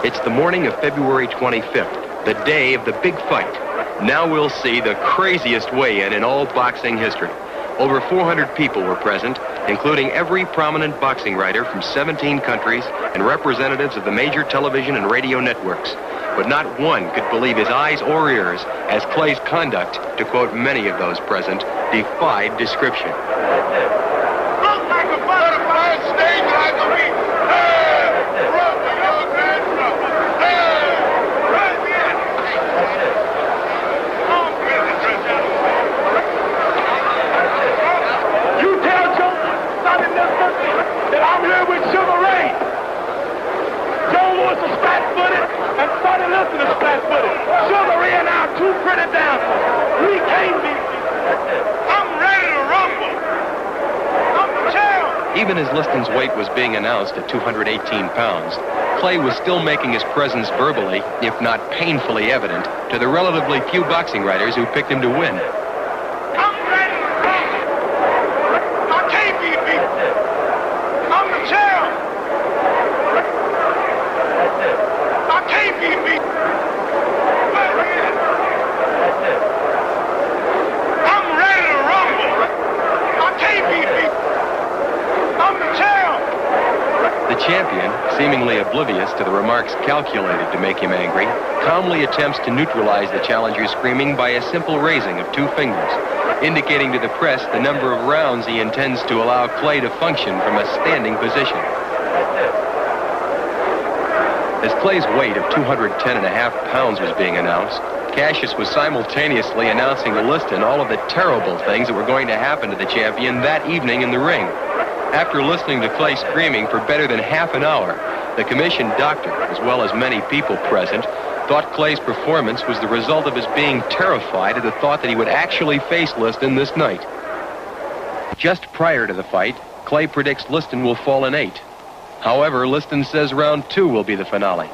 It's the morning of February 25th, the day of the big fight. Now we'll see the craziest weigh-in in all boxing history. Over 400 people were present, including every prominent boxing writer from 17 countries and representatives of the major television and radio networks. But not one could believe his eyes or ears as Clay's conduct, to quote many of those present, defied description. Even as Liston's weight was being announced at 218 pounds, Clay was still making his presence verbally, if not painfully evident, to the relatively few boxing writers who picked him to win. I'm ready to rumble. I can't be beat. I'm the champ. I can't be beat. I'm ready to rumble. I can't be beat. I'm the champ. The champion, seemingly oblivious to the remarks calculated to make him angry, calmly attempts to neutralize the challenger's screaming by a simple raising of two fingers, indicating to the press the number of rounds he intends to allow Clay to function from a standing position. As Clay's weight of 210.5 pounds was being announced, Cassius was simultaneously announcing to Liston all of the terrible things that were going to happen to the champion that evening in the ring. After listening to Clay screaming for better than half an hour, the commissioned doctor, as well as many people present, thought Clay's performance was the result of his being terrified at the thought that he would actually face Liston this night. Just prior to the fight, Clay predicts Liston will fall in 8. However, Liston says round 2 will be the finale.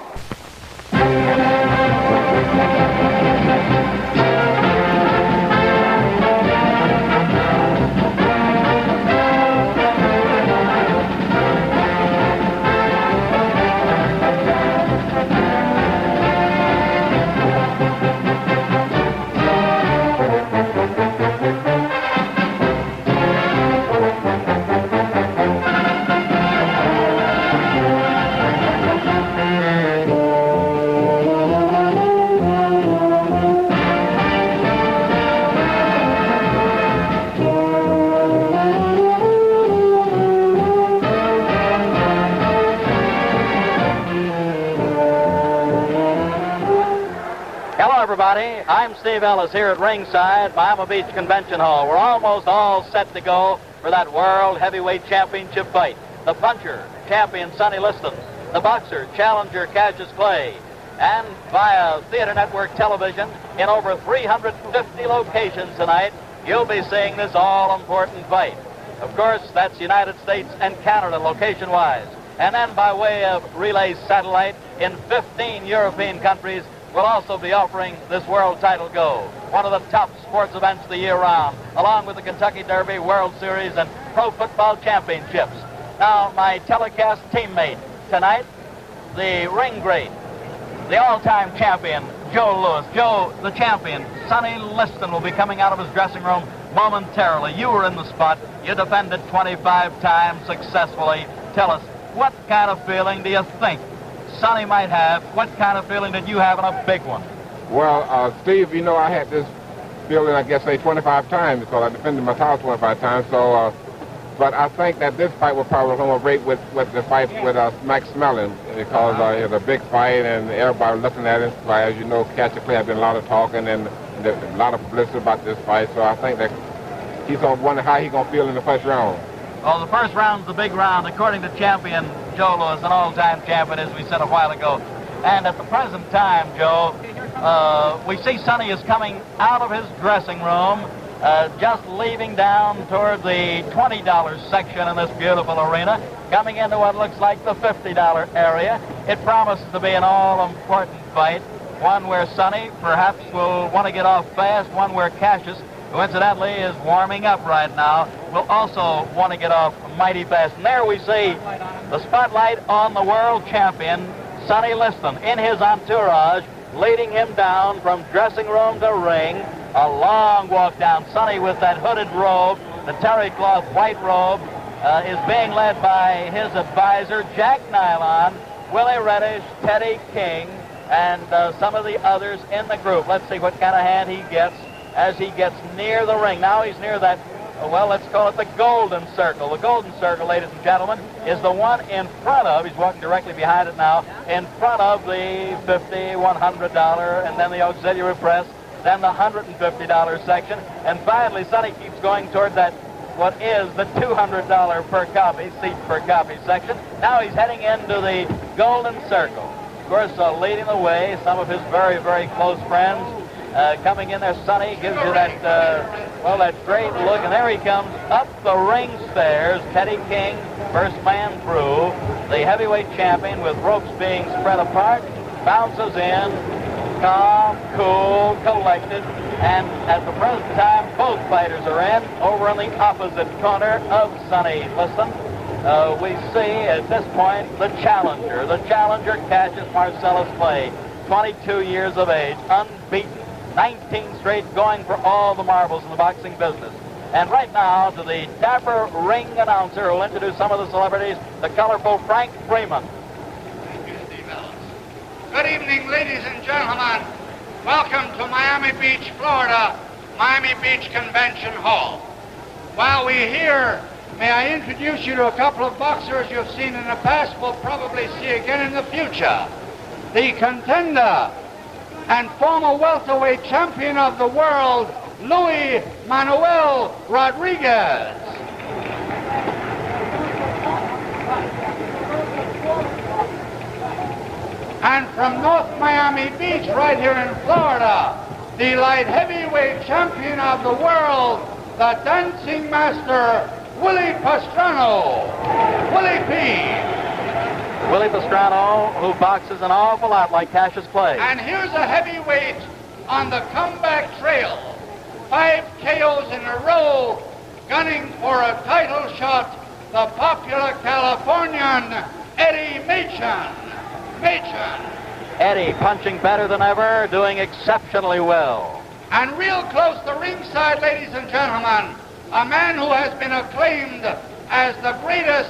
I'm Steve Ellis here at ringside, Miami Beach Convention Hall. We're almost all set to go for that World Heavyweight Championship fight. The puncher, champion Sonny Liston. The boxer, challenger Cassius Clay. And via Theater Network television in over 350 locations tonight, you'll be seeing this all-important fight. Of course, that's United States and Canada location-wise. And then by way of relay satellite in 15 European countries, we'll also be offering this world title go, one of the top sports events the year round, along with the Kentucky Derby, World Series, and Pro Football Championships. Now, my telecast teammate tonight, the ring great, the all-time champion, Joe Louis. Joe, the champion, Sonny Liston will be coming out of his dressing room momentarily. You were in the spot. You defended 25 times successfully. Tell us, what kind of feeling do you think Sonny might have? What kind of feeling did you have in a big one? Well, Steve, you know, I had this feeling, I guess, say 25 times because I defended my title 25 times. So, but I think that this fight will probably come up right with the fight with Max Mellon because it's a big fight and everybody looking at it. As you know, Cassius Clay has been a lot of talking and a lot of publicity about this fight. So I think that he's going to wonder how he's going to feel in the first round. Well, the first round's the big round, according to champion Joe Louis, an all-time champion, as we said a while ago. And at the present time, Joe, we see Sonny is coming out of his dressing room, just leaving down toward the $20 section in this beautiful arena, coming into what looks like the $50 area. It promises to be an all-important fight, one where Sonny perhaps will want to get off fast, one where Cassius, who incidentally is warming up right now, will also want to get off mighty fast. And there we see the spotlight on the world champion Sonny Liston in his entourage, leading him down from dressing room to ring. A long walk down. Sonny with that hooded robe, the terry cloth white robe, is being led by his advisor, Jack Nylon, Willie Reddish, Teddy King, and some of the others in the group. Let's see what kind of hand he gets as he gets near the ring. Now he's near that, well, let's call it the golden circle. The golden circle, ladies and gentlemen, is the one in front of, he's walking directly behind it now, in front of the $50, $100, and then the auxiliary press, then the $150 section, and finally Sonny keeps going toward that, what is the $200 per copy, seat per copy section. Now he's heading into the golden circle. Of course, leading the way, some of his very, very close friends coming in there. Sonny gives you that, well, that great look, and there he comes up the ring stairs. Teddy King, first man through, the heavyweight champion with ropes being spread apart, bounces in, calm, cool, collected, and at the present time, both fighters are in over on the opposite corner of Sonny Liston. We see at this point the challenger Cassius Marcellus Clay, 22 years of age, unbeaten, 19 straight, going for all the marbles in the boxing business. And right now, to the dapper ring announcer who will introduce some of the celebrities, the colorful Frank Freeman. Thank you, Steve Ellis. Good evening, ladies and gentlemen. Welcome to Miami Beach, Florida, Miami Beach Convention Hall. While we're here, may I introduce you to a couple of boxers you've seen in the past, will probably see again in the future. The contender and former welterweight champion of the world, Luis Manuel Rodriguez. And from North Miami Beach, right here in Florida, the light heavyweight champion of the world, the dancing master, Willie Pastrano. Willie P. Willie Pastrano, who boxes an awful lot like Cassius Clay. And here's a heavyweight on the comeback trail. 5 KOs in a row, gunning for a title shot, the popular Californian, Eddie Machen. Eddie punching better than ever, doing exceptionally well. And real close to ringside, ladies and gentlemen, a man who has been acclaimed as the greatest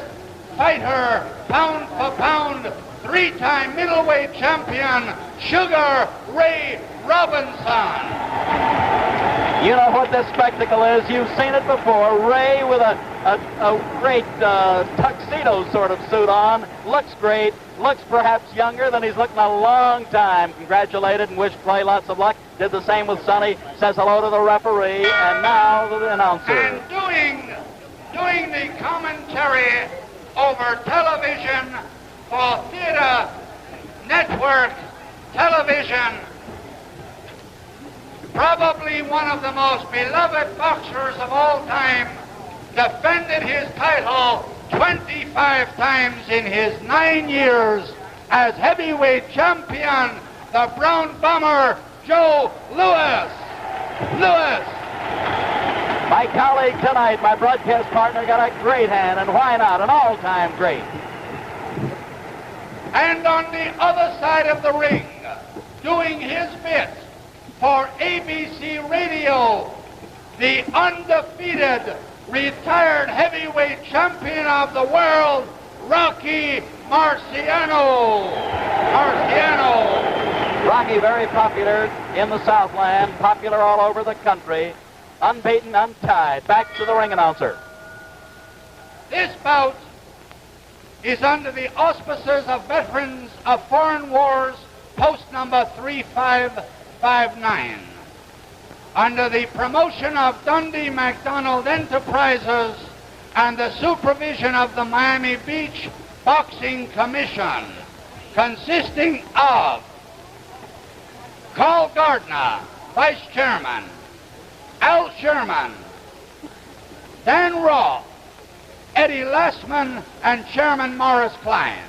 fighter, pound for pound, 3-time middleweight champion, Sugar Ray Robinson. You know what this spectacle is. You've seen it before. Ray with a great tuxedo sort of suit on. Looks great. Looks perhaps younger than he's looked in a long time. Congratulated and wished Clay lots of luck. Did the same with Sonny. Says hello to the referee. And now the announcer. And doing the commentary over television for Theater Network Television, probably one of the most beloved boxers of all time, defended his title 25 times in his 9 years as heavyweight champion, the Brown Bomber, Joe Louis. My colleague tonight, my broadcast partner, got a great hand, and why not? An all-time great. And on the other side of the ring, doing his bit for ABC Radio, the undefeated retired heavyweight champion of the world, Rocky Marciano. Rocky, very popular in the Southland, popular all over the country, unbeaten, untied. Back to the ring announcer. This bout is under the auspices of Veterans of Foreign Wars, post number 3559. Under the promotion of Dundee McDonald Enterprises and the supervision of the Miami Beach Boxing Commission, consisting of Carl Gardner, Vice Chairman, Al Sherman, Dan Roth, Eddie Lassman, and Chairman Morris Klein.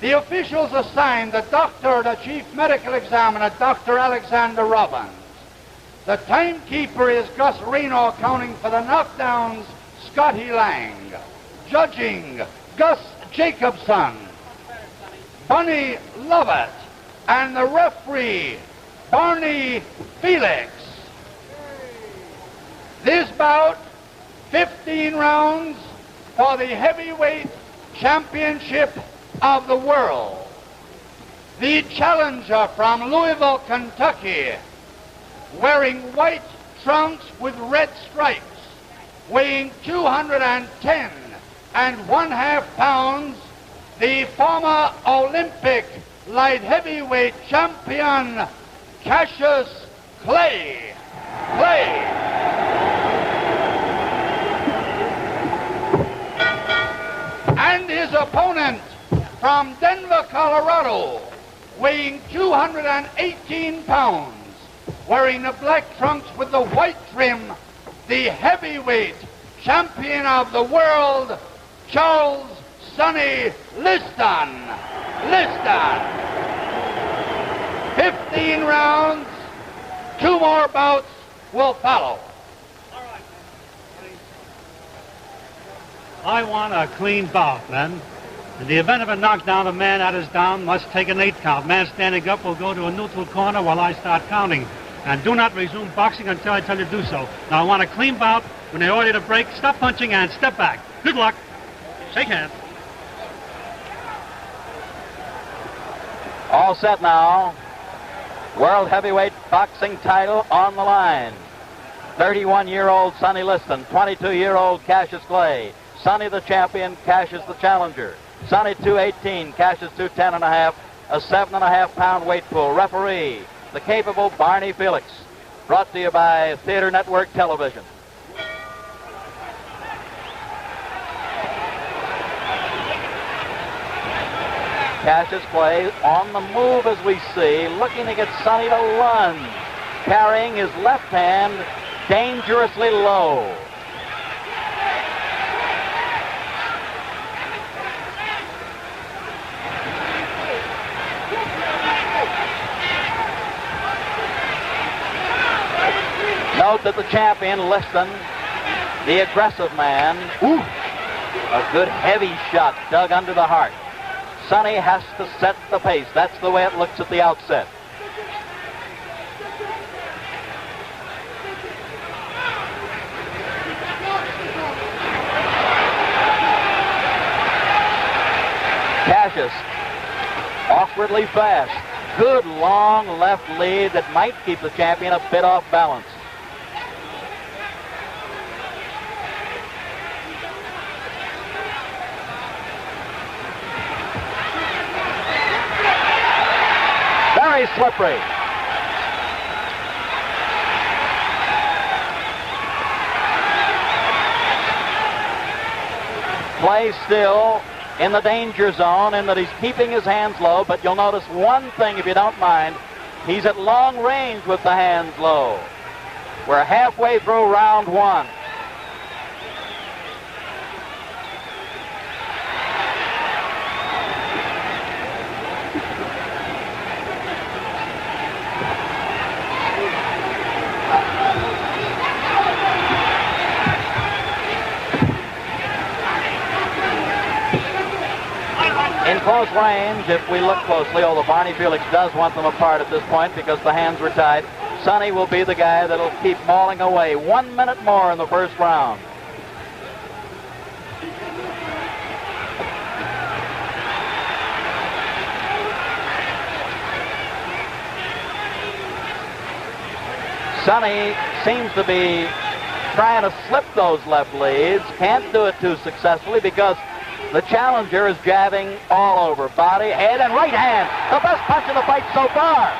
The officials assigned the doctor, the chief medical examiner, Dr. Alexander Robbins. The timekeeper is Gus Reno, accounting for the knockdowns, Scotty Lang. Judging, Gus Jacobson. Bunny Lovett, and the referee, Barney Felix. This bout, 15 rounds for the heavyweight championship of the world. The challenger from Louisville, Kentucky, wearing white trunks with red stripes, weighing 210 1/2 pounds, the former Olympic light heavyweight champion, Cassius Clay. And his opponent from Denver, Colorado, weighing 218 pounds, wearing the black trunks with the white trim, the heavyweight champion of the world, Charles Sonny Liston. 15 rounds, 2 more bouts will follow. I want a clean bout, men. In the event of a knockdown, a man that is down must take an 8 count. Man standing up will go to a neutral corner while I start counting. And do not resume boxing until I tell you to do so. Now, I want a clean bout. When they order you to break, stop punching and step back. Good luck. Shake hands. All set now. World heavyweight boxing title on the line. 31-year-old Sonny Liston, 22-year-old Cassius Clay. Sonny the champion, Cassius the challenger. Sonny 218, Cassius 210.5, a 7.5 pound weight pool. Referee, the capable Barney Felix. Brought to you by Theater Network Television. Cassius Clay on the move as we see, looking to get Sonny to lunge, carrying his left hand dangerously low. Note that the champion, Liston, the aggressive man, a good heavy shot dug under the heart. Sonny has to set the pace. That's the way it looks at the outset. Cassius, awkwardly fast. Good long left lead that might keep the champion a bit off balance. Very slippery. Clay still in the danger zone in that he's keeping his hands low, but you'll notice one thing if you don't mind. He's at long range with the hands low. We're halfway through round 1. In close range, if we look closely, although Barney Felix does want them apart at this point because the hands were tied, Sonny will be the guy that'll keep mauling away. 1 minute more in the first round. Sonny seems to be trying to slip those left leads. Can't do it too successfully because the challenger is jabbing all over. Body, head, and right hand. The best punch in the fight so far.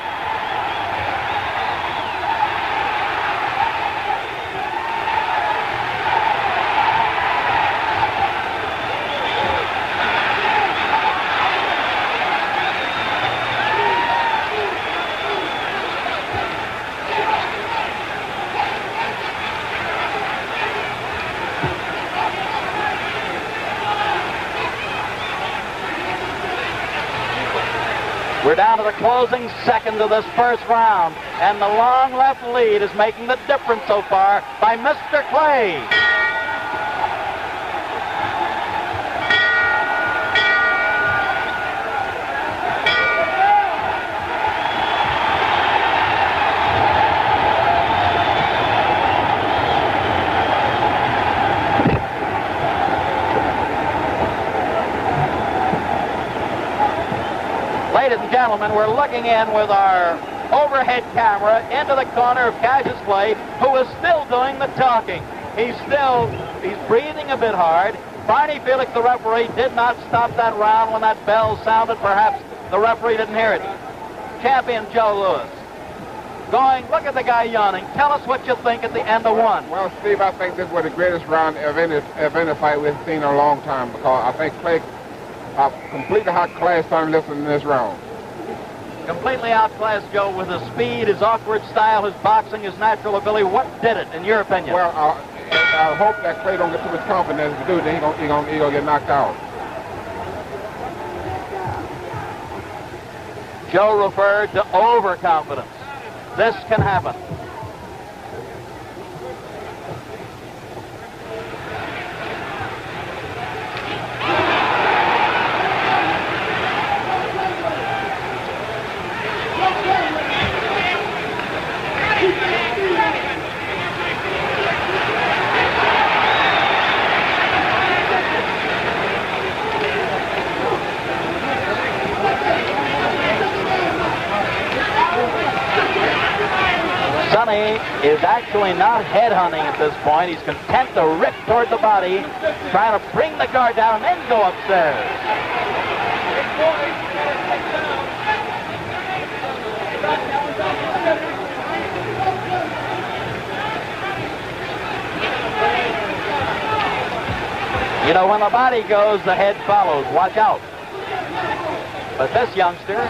We're down to the closing seconds of this first round, and the long left lead is making the difference so far by Mr. Clay. Ladies and gentlemen, we're looking in with our overhead camera into the corner of Cassius Clay, who is still doing the talking. He's breathing a bit hard. Barney Felix, the referee, did not stop that round when that bell sounded. Perhaps the referee didn't hear it. Champion Joe Louis. Look at the guy yawning. Tell us what you think at the end of one. Well, Steve, I think this was the greatest round of any fight we've seen in a long time, because I think Clay completely outclassed Sonny Liston in this round. Completely outclassed Joe with his speed, his awkward style, his boxing, his natural ability. What did it, in your opinion? Well, I hope that Clay don't get too much confidence to do it. Then he gonna get knocked out. Joe referred to overconfidence. This can happen. Sonny is actually not headhunting at this point. He's content to rip toward the body, trying to bring the guard down and then go upstairs. You know, when the body goes, the head follows. Watch out. But this youngster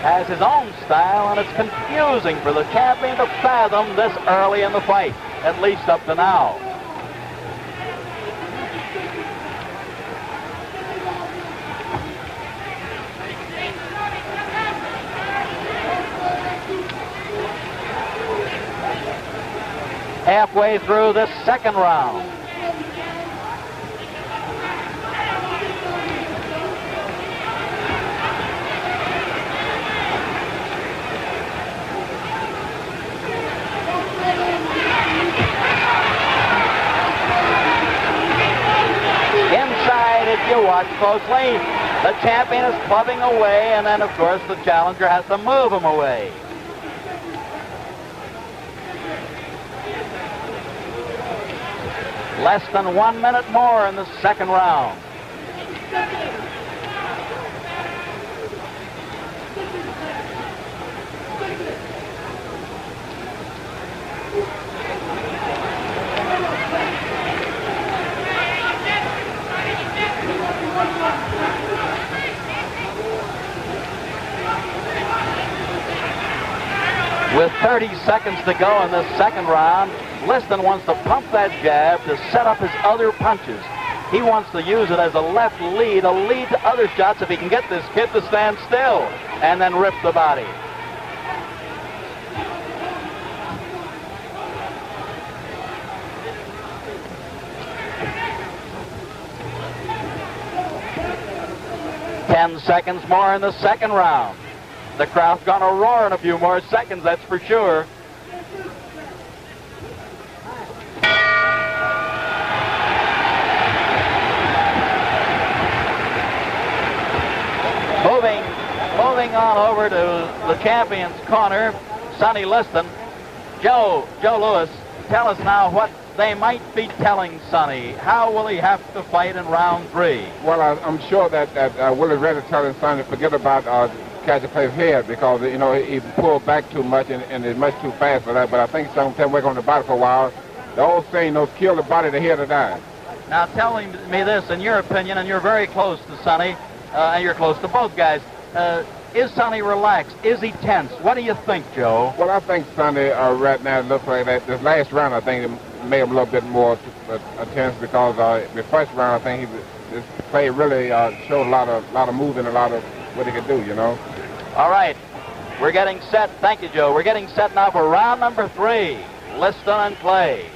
has his own style, and it's confusing for the champion to fathom this early in the fight, at least up to now. Halfway through this second round. If you watch closely, the champion is clubbing away, and then, of course, the challenger has to move him away. Less than 1 minute more in the second round. With 30 seconds to go in this second round, Liston wants to pump that jab to set up his other punches. He wants to use it as a left lead, a lead to other shots if he can get this kid to stand still and then rip the body. Ten seconds more in the second round. The crowd's going to roar in a few more seconds, that's for sure. Moving on over to the champion's corner, Sonny Liston. Joe Louis, tell us now what they might be telling Sonny. How will he have to fight in round 3? Well, I'm sure that Willie's ready to tell Sonny to forget about Cassius Clay's head, because you know he pulled back too much and is much too fast for that. But I think he's going to work on the body for a while. The old saying, kill the body, the head to die. Now tell me this, in your opinion, and you're very close to Sonny, and you're close to both guys. Is Sonny relaxed? Is he tense? What do you think, Joe? Well, I think Sonny right now looks like that. This last round, I think, it made him a little bit more tense, because the first round, I think this play really showed a lot of movement, a lot of what he could do, you know. All right, we're getting set. Thank you, Joe. We're getting set now for round number 3. Liston and Clay.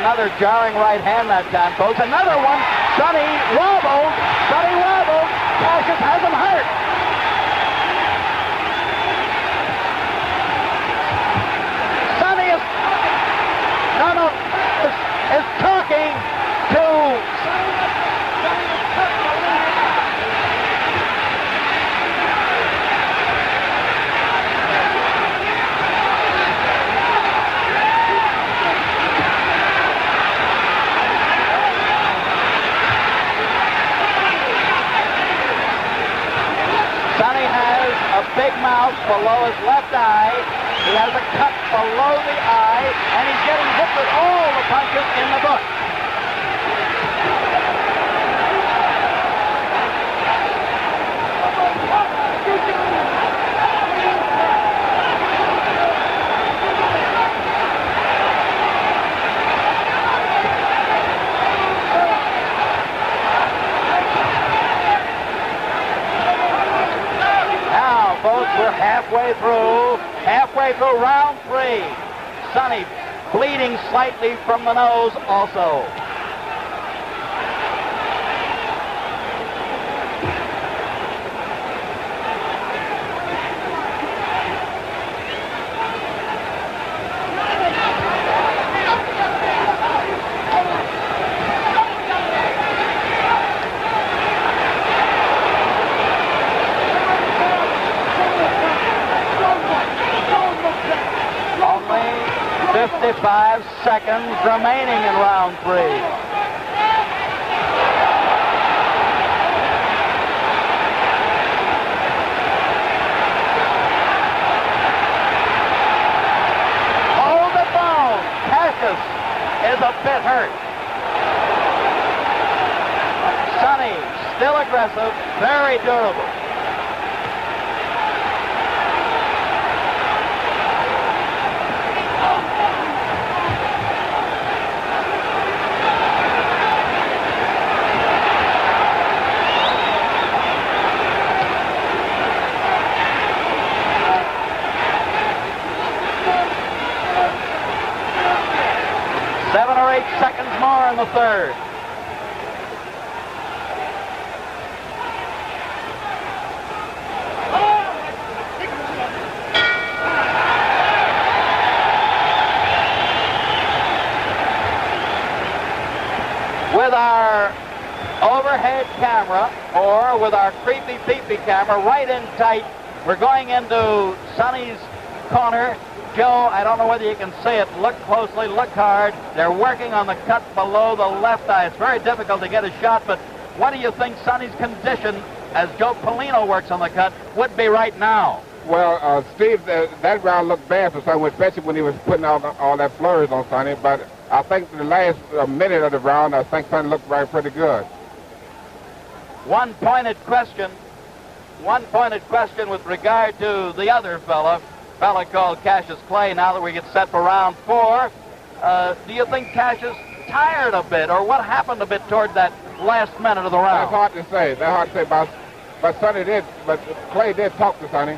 another jarring right hand that time, folks. Another one. Sonny wobbled. Cassius has him hurt. Sonny is talking to Sonny has a big mouth below his left eye. He has a cut below the eye, and he's getting hit with all the punches in the book. Folks, we're halfway through round 3. Sonny bleeding slightly from the nose also. Only 55 seconds remaining in round 3. Hold the bone. Cassius is a bit hurt. Sonny, still aggressive, very durable. Seconds more in the third. With our overhead camera, or with our creepy peepee camera right in tight, we're going into Sonny's corner. Joe, I don't know whether you can see it. Look closely, look hard. They're working on the cut below the left eye. It's very difficult to get a shot, but what do you think Sonny's condition, as Joe Polino works on the cut, would be right now? Well, Steve, that round looked bad for Sonny, especially when he was putting all that flurries on Sonny, but I think the last minute of the round, I think Sonny looked pretty good. One pointed question with regard to the other fella called Cassius Clay. Now that we get set for round 4, do you think Cassius tired a bit, or what happened a bit toward that last minute of the round? That's hard to say. But Clay did talk to Sonny.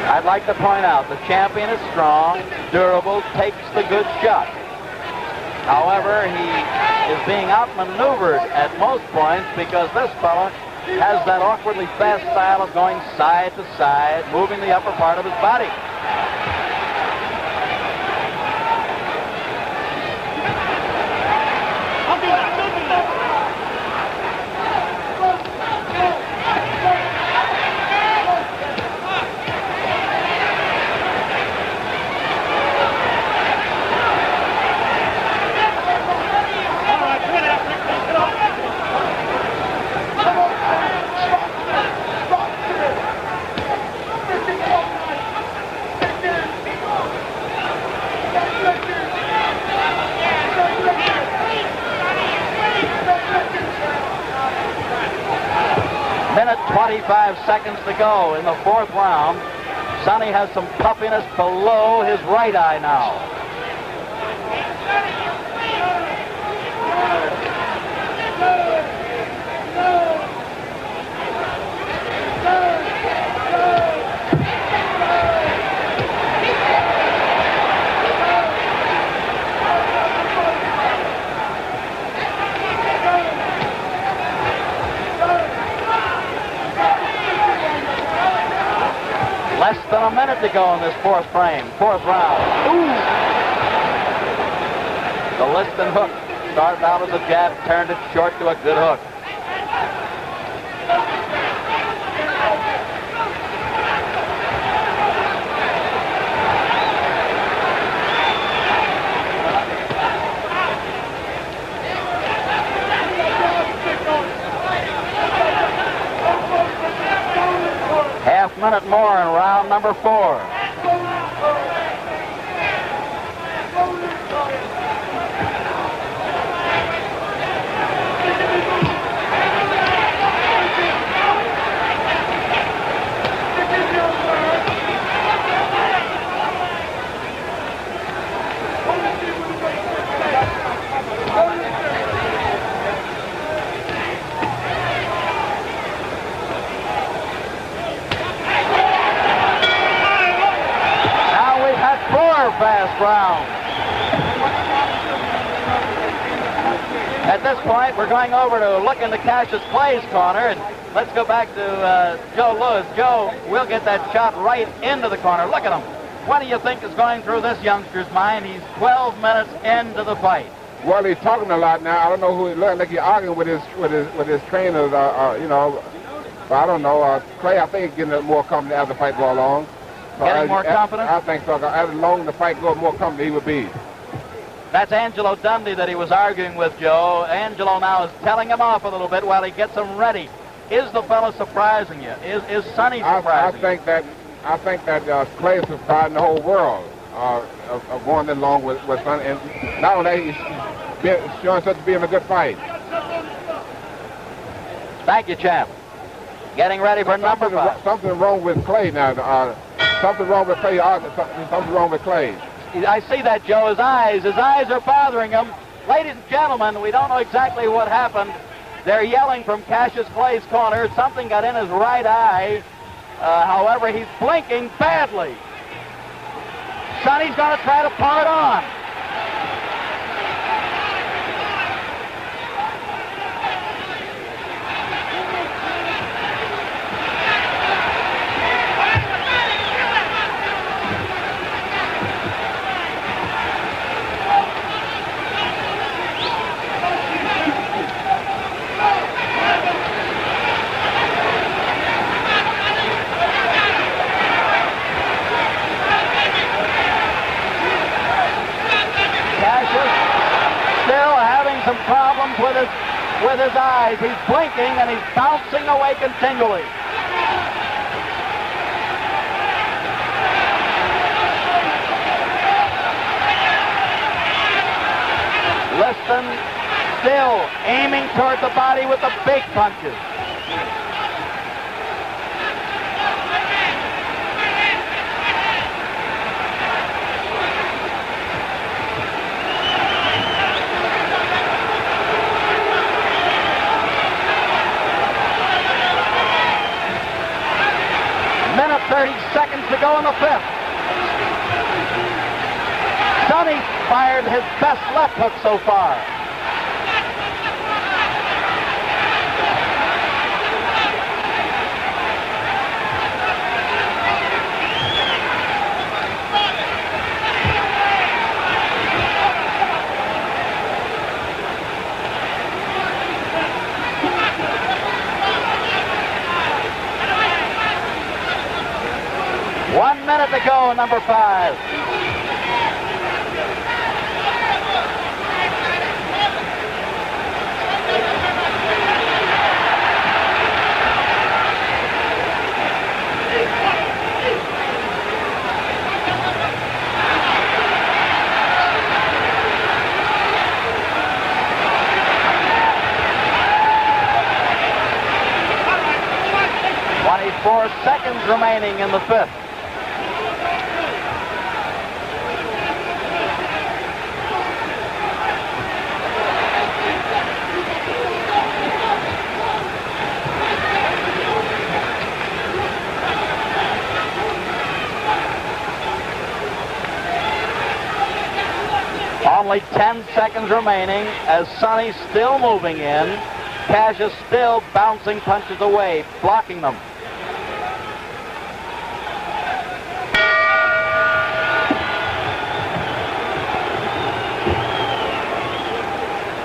I'd like to point out the champion is strong, durable, takes the good shot. However, he is being outmaneuvered at most points because this fella has that awkwardly fast style of going side to side, moving the upper part of his body. 25 seconds to go in the fourth round. Sonny has some puffiness below his right eye now. Less than a minute to go in this fourth round. Ooh! The Liston hook started out as a jab, turned it short to a good hook. Half minute more in round number 4. Fast round. At this point, we're going over to look into Cassius Clay's corner, and let's go back to Joe Lewis. Joe, we'll get that shot right into the corner. Look at him. What do you think is going through this youngster's mind? He's 12 minutes into the fight. Well, he's talking a lot now. I don't know who he's looking like. He's arguing with his trainers. You know, but I don't know. Clay, I think, he's getting more confident as the fight goes along. Getting more confident? I think so. As long as the fight goes, more confident he would be. That's Angelo Dundee that he was arguing with, Joe. Angelo now is telling him off a little bit while he gets him ready. Is the fellow surprising you? Is Sonny surprising you? I think that Clay is surprising the whole world of going along with Sonny. And not only that, he's showing such to be in a good fight. Thank you, champ. Getting ready for number 5. Something wrong with Clay now. Something wrong with Clay. Something wrong with Clay. I see that, Joe. His eyes are bothering him. Ladies and gentlemen, we don't know exactly what happened. They're yelling from Cassius Clay's corner. Something got in his right eye. However, he's blinking badly. Sonny's going to try to pull it on. Some problems with his eyes. He's blinking and he's bouncing away continually. Liston still aiming toward the body with the big punches. Minute 30 seconds to go in the 5th. Sonny fired his best left hook so far. One minute to go, number 5. remaining in the fifth. Only 10 seconds remaining as Sonny's still moving in. Cassius still bouncing punches away, blocking them.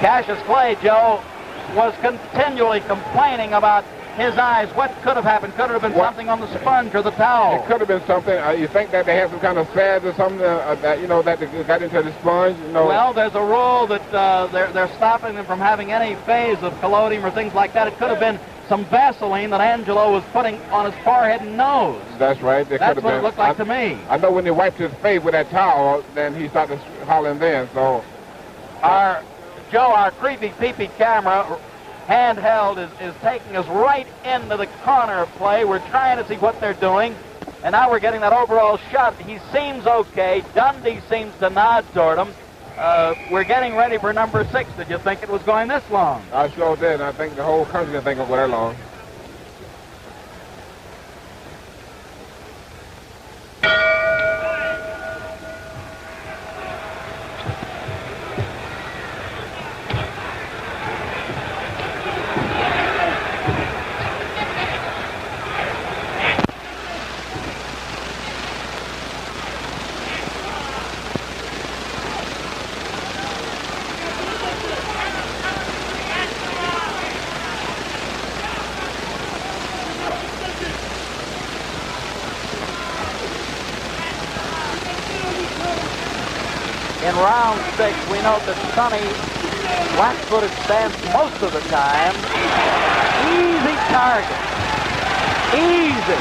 Cassius Clay, Joe, was continually complaining about his eyes. What could have happened? Could it have been something on the sponge or the towel? It could have been something. You think that they have some kind of sads or something that, you know, that they got into the sponge? You know? Well, there's a rule that they're stopping them from having any phase of collodium or things like that. It could have been some Vaseline that Angelo was putting on his forehead and nose. That's right. That's what it looked like to me. I know when he wiped his face with that towel, then he started hollering then. So, our creepy peepee camera, handheld, is taking us right into the corner of play. We're trying to see what they're doing, and now we're getting that overall shot. He seems okay. Dundee seems to nod toward him. We're getting ready for number 6. Did you think it was going this long? I sure did. I think the whole country didn't think it would go that long. In round 6, we note that Sonny flat-footed stance most of the time. Easy target. Easy.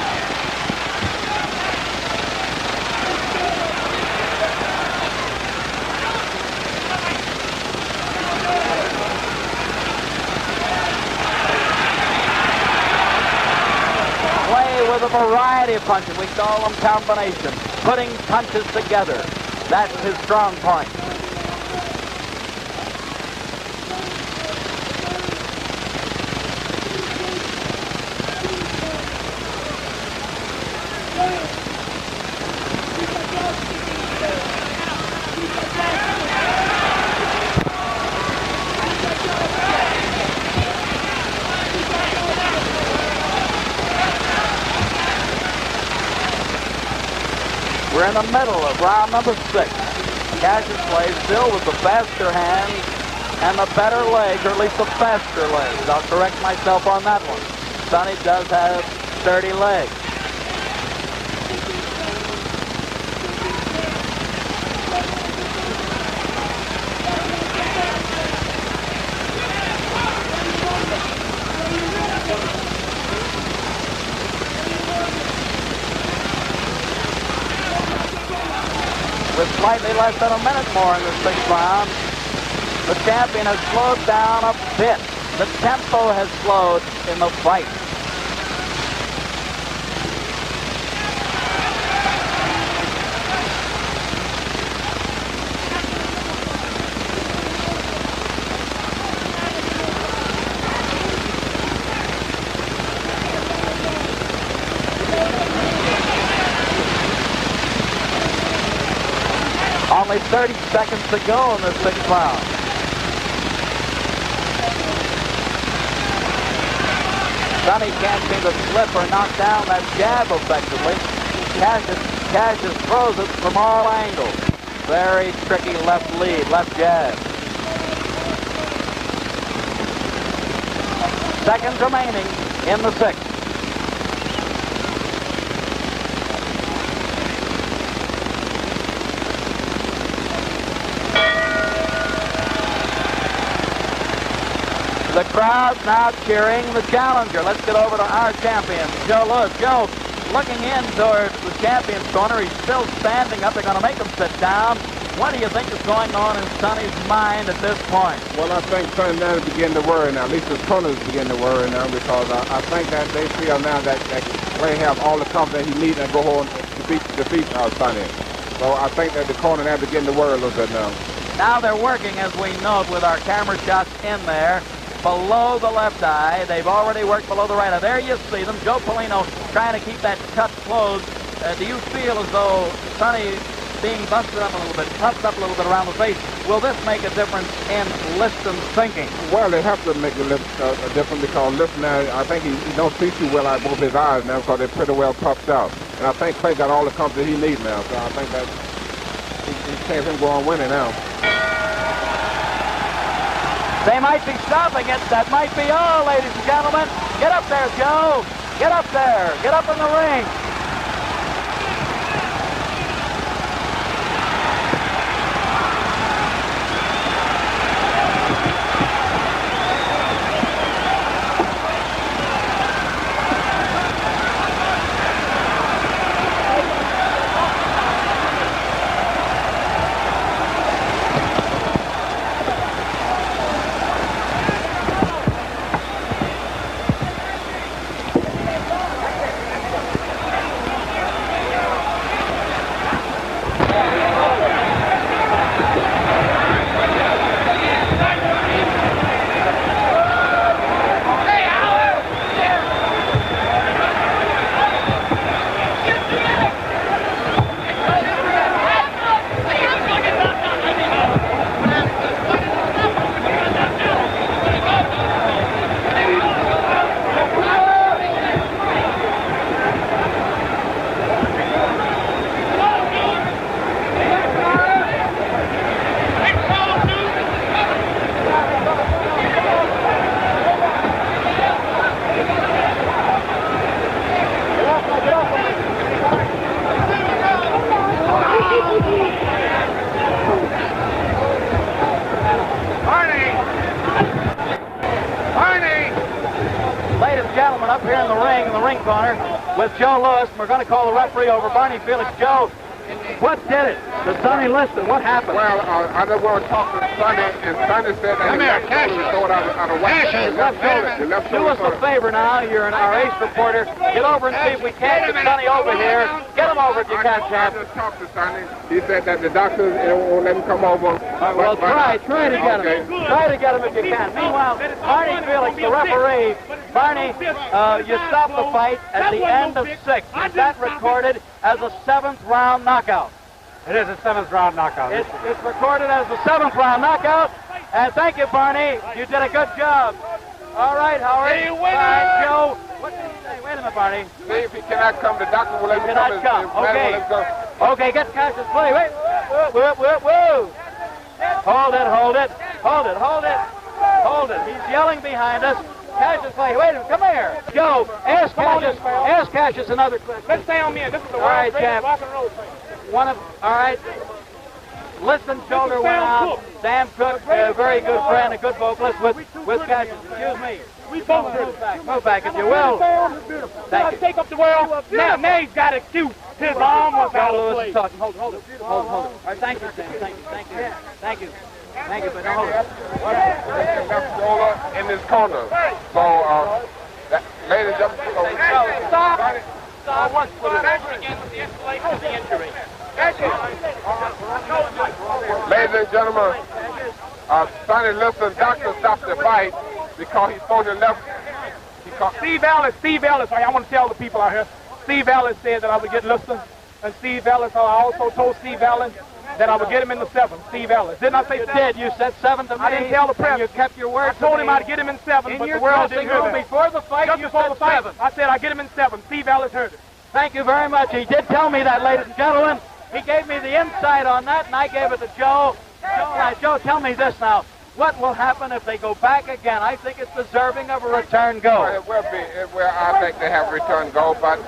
Play with a variety of punches. We call them combinations. Putting punches together. That's his strong point. We're in the middle of round number 6. Cassius plays still with the faster hands and the better legs, or at least the faster legs. I'll correct myself on that one. Sonny does have sturdy legs. With slightly less than a minute more in the 6th round, the champion has slowed down a bit. The tempo has slowed in the fight. Only 30 seconds to go in the 6th round. Sonny can't seem to slip or knock down that jab effectively. Cassius throws it from all angles. Very tricky left lead, left jab. Seconds remaining in the 6th. The crowd's now cheering the challenger. Let's get over to our champion, Joe Lewis. Joe, looking in towards the champion's corner. He's still standing up. They're going to make him sit down. What do you think is going on in Sonny's mind at this point? Well, I think Sonny now is beginning to worry now. At least his corners begin to worry now, because I think that they feel now that Clay have all the confidence he needs and go on to defeat Sonny. So I think that the corner have to get in the word a little bit now. Now they're working, as we note, with our camera shots in there, below the left eye. They've already worked below the right eye. There you see them. Joe Polino trying to keep that cut closed. Do you feel as though Sonny being busted up a little bit, puffed up a little bit around the face, will this make a difference in Liston's thinking? Well, it has to make a difference because Liston, I think he don't see too well out both his eyes now because they're pretty well puffed out. And I think Clay got all the confidence he needs now. So I think that he can't him go on winning now. They might be stopping it. That might be all, ladies and gentlemen. Get up there, Joe. Get up there. Get up in the ring. Up here in the ring corner with Joe Louis. We're going to call the referee over. Barney Felix. Joe, what did it? The Sonny Liston, what happened? Well, I just want to talk to Sonny, and Sonny said that he throw it out of whack. Do us a favor now. You're our ace reporter. Get over and see if we can't get Sonny over here. Get him over if you can, champ. I just talked to Sonny. He said that the doctors won't let him come over. Well, try to get him. Try to get him if you can. Meanwhile, Barney Felix, the referee. Barney, you stopped the fight at the end of 6. Is that recorded as a 7th round knockout? It is a 7th round knockout. It's recorded as a 7th round knockout. And thank you, Barney. You did a good job. All right, Howard. Hey, winner! Joe. What did he say? Wait a minute, Barney. See if he cannot come. The doctor will let him come. He cannot come. Okay. Okay, get Cassius Clay. Wait. Whoa. Hold it. He's yelling behind us. Cassius Clay, wait a minute, come here. Joe, ask Cassius another question. Let's stay on me. This is the world's greatest rock and roll thing. All right. Liston's shoulder went out. Sam Cooke, a very good friend, a good vocalist with Cassius. Excuse me. We both Move back if you will. Thank you. Take up the world. Now he's got it cute. His arm was out of place. Hold it. All right, thank you, Sam. Thank you. But now hold it. Left shoulder in this corner. So, ladies and gentlemen, Stop. Once again with the escalation of the injury. ladies and gentlemen, Sonny Liston, doctor stopped the fight because he's supposed to left. Steve Ellis, I want to tell the people out here, Steve Ellis said that I would get Liston, and Steve Ellis, I also told Steve Ellis that I would get him in the 7th, Steve Ellis. Didn't I say that? You said 7th to me. I didn't tell the press. You kept your word. I told him I'd get him in 7th, but the world didn't hear that. Before the fight, Just you before said the fight, 7th. I said I'd get him in 7th. Steve Ellis heard it. Thank you very much. He did tell me that, ladies and gentlemen. He gave me the insight on that, and I gave it to Joe. Joe, tell me this now. What will happen if they go back again? I think it's deserving of a return go. It will be. I think they have a return go, but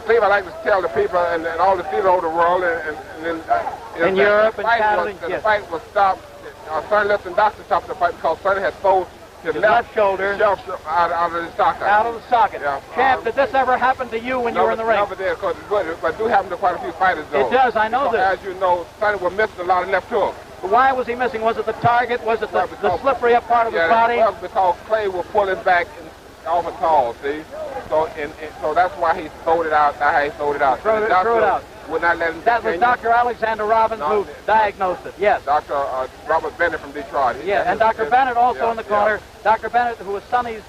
Steve, I like to tell the people and all the theater over the world in Europe and Canada. The fight was stopped. Sonny Liston doctor stopped the fight because Sonny had exposed his left shoulder out of the socket. Out of the socket. Yeah. Champ, did this ever happen to you when you were in the ring? Never did, but it do happen to quite a few fighters, though. It does, I know that. As you know, Sonny was missing a lot of left hooks. Why was he missing? Was it the target? Was it the slippery up part of his body? Well, because Clay was pulling back off a tall, see? So that's why he sold it out. That's how he sold it out. Threw it out. Would not let him. That was Dr. Alexander Robbins who diagnosed it. Yes. Dr. Robert Bennett from Detroit. And Dr. Bennett also in the corner. Dr. Bennett, who was Sonny's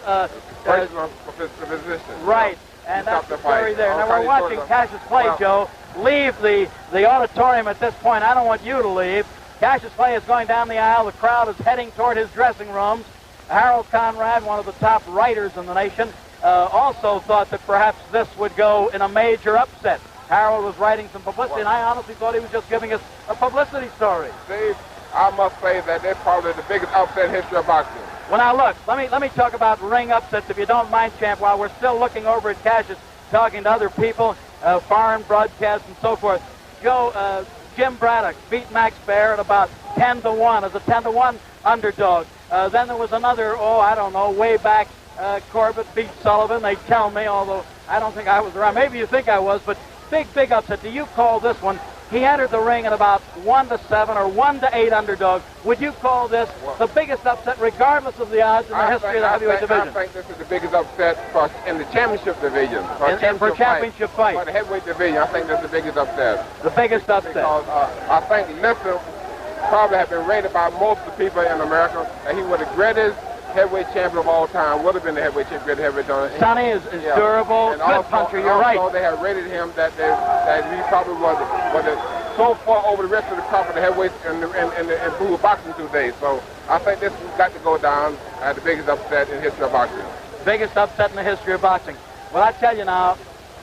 physician. Right. And that's the story there. Now we're watching Cassius Clay, Joe, leave the auditorium at this point. I don't want you to leave. Cassius Clay is going down the aisle. The crowd is heading toward his dressing rooms. Harold Conrad, one of the top writers in the nation, also thought that perhaps this would go in a major upset. Harold was writing some publicity, and I honestly thought he was just giving us a publicity story. Steve, I must say that they're probably the biggest upset in history of boxing. Well, now look, let me talk about ring upsets, if you don't mind, champ, while we're still looking over at Cassius, talking to other people, foreign broadcasts and so forth. Joe, Jim Braddock beat Max Baer at about 10-1 as a 10-1 underdog. Then there was another, I don't know, way back, Corbett beat Sullivan, they tell me, although I don't think I was around. Maybe you think I was, but big upset. Do you call this one? He entered the ring at about 1-7 or 1-8 underdog. Would you call this the biggest upset, regardless of the odds in the history of the heavyweight division? I think this is the biggest upset in the championship division. For championship fight. For the heavyweight division, I think that's the biggest upset. The biggest upset. Because I think Liston probably have been rated by most of the people in America that he was the greatest heavyweight champion of all time, would have been the greatest heavyweight champion. Sonny is durable, and good also, puncher, you're right. Also, they have rated him that he probably was so far over the rest of the top of the heavyweights in blue boxing today. So I think this has got to go down as the biggest upset in the history of boxing. Biggest upset in the history of boxing. Well, I tell you now,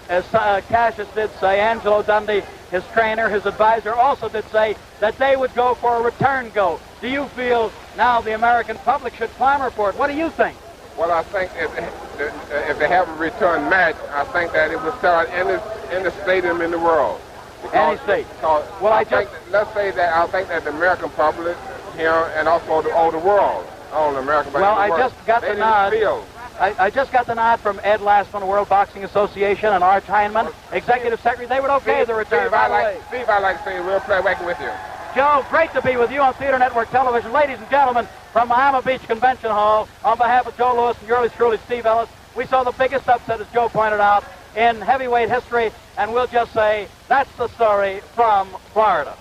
as Cassius did say, Angelo Dundee, his trainer, his advisor, also did say that they would go for a return go. Do you feel now the American public should clamor for it? What do you think? Well, I think if they have a return match, I think that it would start in the stadium in the world. Any state. Well, let's say that I think that the American public here and also the world, all the American public. Well, I just got the nod. I just got the nod from Ed Lastman, the World Boxing Association, and Arch Heineman, Executive Secretary. They would okay the return. Steve, I'd like to say we'll play working with you. Joe, great to be with you on Theater Network Television. Ladies and gentlemen, from Miami Beach Convention Hall, on behalf of Joe Louis and yours truly, Steve Ellis, we saw the biggest upset, as Joe pointed out, in heavyweight history, and we'll just say that's the story from Florida.